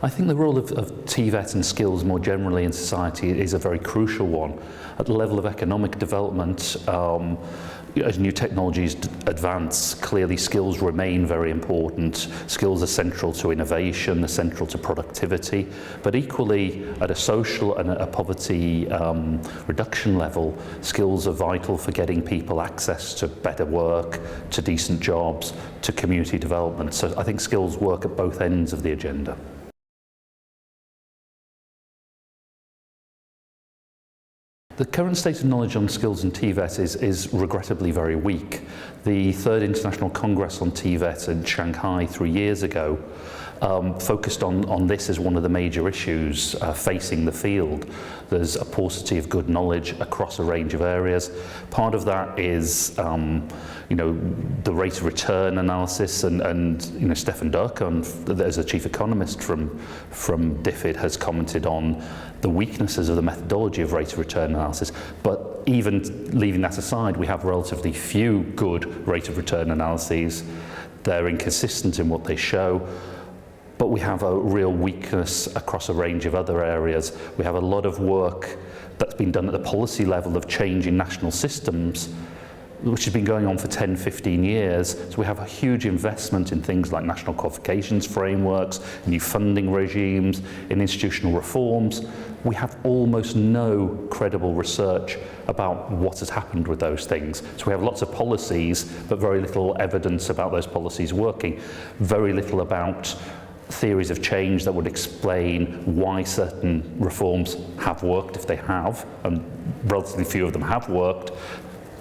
I think the role of TVET and skills more generally in society is a very crucial one. At the level of economic development, as new technologies advance, clearly skills remain very important. Skills are central to innovation, they're central to productivity, but equally at a social and a poverty reduction level, skills are vital for getting people access to better work, to decent jobs, to community development. So I think skills work at both ends of the agenda. The current state of knowledge on skills and TVET is regrettably very weak. The third International Congress on TVET in Shanghai 3 years ago focused on this as one of the major issues facing the field. There's a paucity of good knowledge across a range of areas. Part of that is the rate of return analysis, and Stefan Durkheim, as a chief economist from TVET, has commented on the weaknesses of the methodology of rate of return analysis. But even leaving that aside, we have relatively few good rate of return analyses. They're inconsistent in what they show. But we have a real weakness across a range of other areas. We have a lot of work that's been done at the policy level of changing national systems, which has been going on for 10, 15 years. So we have a huge investment in things like national qualifications frameworks, new funding regimes, in institutional reforms. We have almost no credible research about what has happened with those things. So we have lots of policies, but very little evidence about those policies working, very little about theories of change that would explain why certain reforms have worked, if they have, and relatively few of them have worked,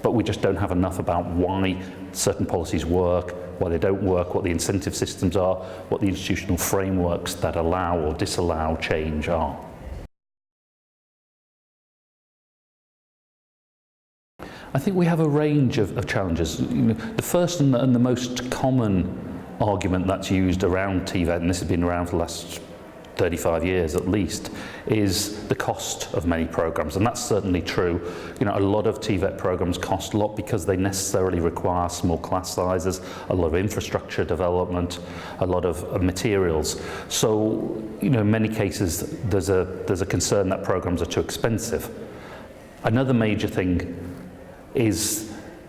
but we just don't have enough about why certain policies work, why they don't work, what the incentive systems are, what the institutional frameworks that allow or disallow change are. I think we have a range of challenges. The first and the most common argument that's used around TVET, and this has been around for the last 35 years at least, is the cost of many programs, and that's certainly true. A lot of TVET programs cost a lot because they necessarily require small class sizes, a lot of infrastructure development, a lot of materials. So, in many cases, there's a concern that programs are too expensive. Another major thing is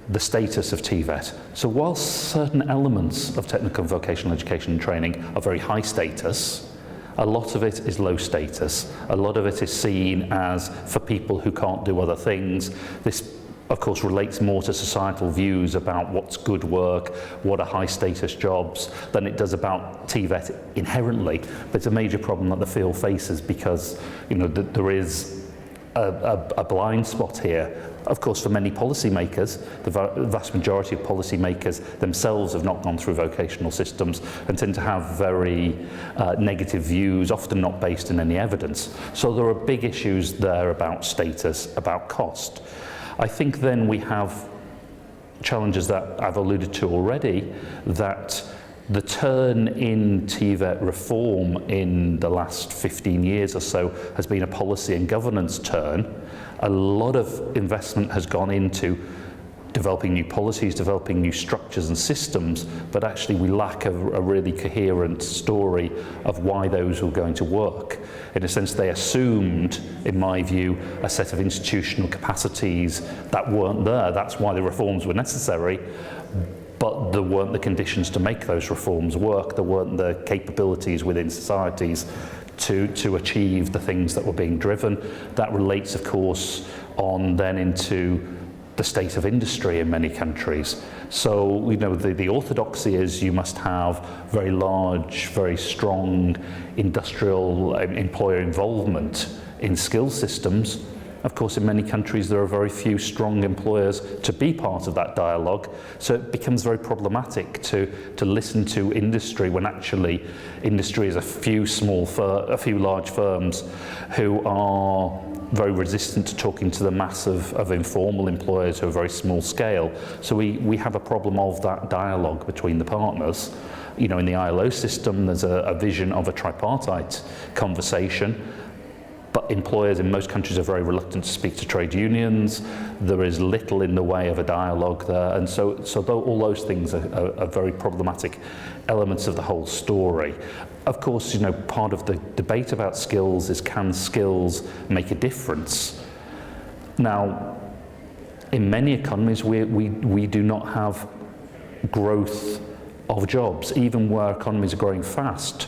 the status of TVET. So while certain elements of technical and vocational education and training are very high status, a lot of it is low status. A lot of it is seen as for people who can't do other things. This, of course, relates more to societal views about what's good work, what are high status jobs, than it does about TVET inherently. But it's a major problem that the field faces because there is a blind spot here. Of course, for many policymakers, the vast majority of policymakers themselves have not gone through vocational systems and tend to have very negative views, often not based in any evidence. So there are big issues there about status, about cost. I think then we have challenges that I've alluded to already, that the turn in TVET reform in the last 15 years or so has been a policy and governance turn. A lot of investment has gone into developing new policies, developing new structures and systems, but actually we lack a really coherent story of why those were going to work. In a sense, they assumed, in my view, a set of institutional capacities that weren't there. That's why the reforms were necessary. But there weren't the conditions to make those reforms work. There weren't the capabilities within societies to achieve the things that were being driven. That relates, of course, on then into the state of industry in many countries. So, the orthodoxy is you must have very large, very strong industrial employer involvement in skill systems. Of course, in many countries, there are very few strong employers to be part of that dialogue. So it becomes very problematic to listen to industry when actually industry is a few large firms who are very resistant to talking to the mass of informal employers who are very small scale. So we have a problem of that dialogue between the partners. In the ILO system, there's a vision of a tripartite conversation. But employers in most countries are very reluctant to speak to trade unions. There is little in the way of a dialogue there, and so though all those things are very problematic elements of the whole story. Of course, part of the debate about skills is, can skills make a difference? Now, in many economies, we do not have growth of jobs, even where economies are growing fast.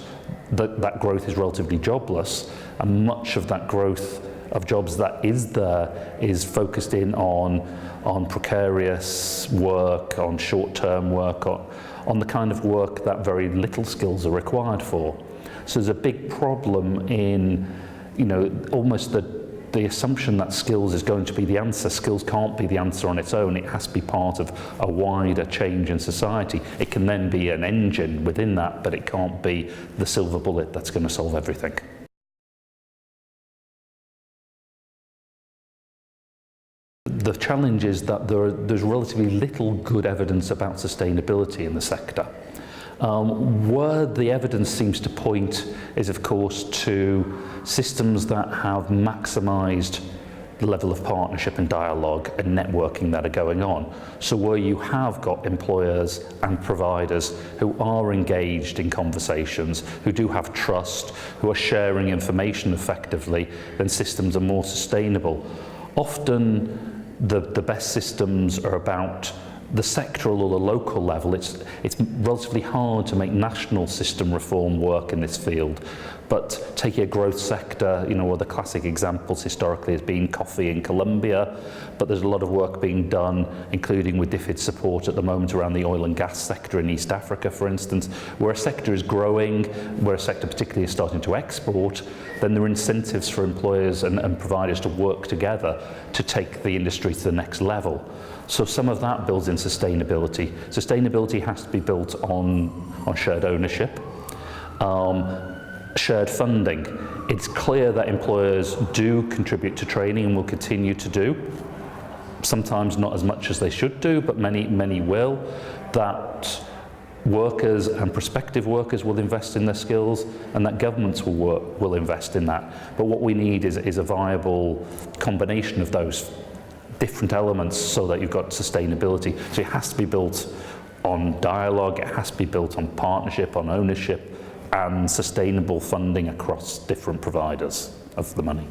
That growth is relatively jobless, and much of that growth of jobs that is there is focused in on precarious work, on short-term work, on the kind of work that very little skills are required for. So there's a big problem in, almost the assumption that skills is going to be the answer. Skills can't be the answer on its own. It has to be part of a wider change in society. It can then be an engine within that, but it can't be the silver bullet that's going to solve everything. The challenge is that there's relatively little good evidence about sustainability in the sector. Where the evidence seems to point is, of course, to systems that have maximised the level of partnership and dialogue and networking that are going on. So where you have got employers and providers who are engaged in conversations, who do have trust, who are sharing information effectively, then systems are more sustainable. Often the best systems are about the sectoral or the local level. It's relatively hard to make national system reform work in this field, but take a growth sector, or the classic examples historically has been coffee in Colombia, but there's a lot of work being done, including with DFID support at the moment around the oil and gas sector in East Africa, for instance. Where a sector is growing, where a sector particularly is starting to export, then there are incentives for employers and providers to work together to take the industry to the next level. So some of that builds in sustainability. Sustainability has to be built on shared ownership, shared funding. It's clear that employers do contribute to training and will continue to do. Sometimes not as much as they should do, but many will. That workers and prospective workers will invest in their skills, and that governments will invest in that. But what we need is a viable combination of those different elements so that you've got sustainability. So it has to be built on dialogue, it has to be built on partnership, on ownership, and sustainable funding across different providers of the money.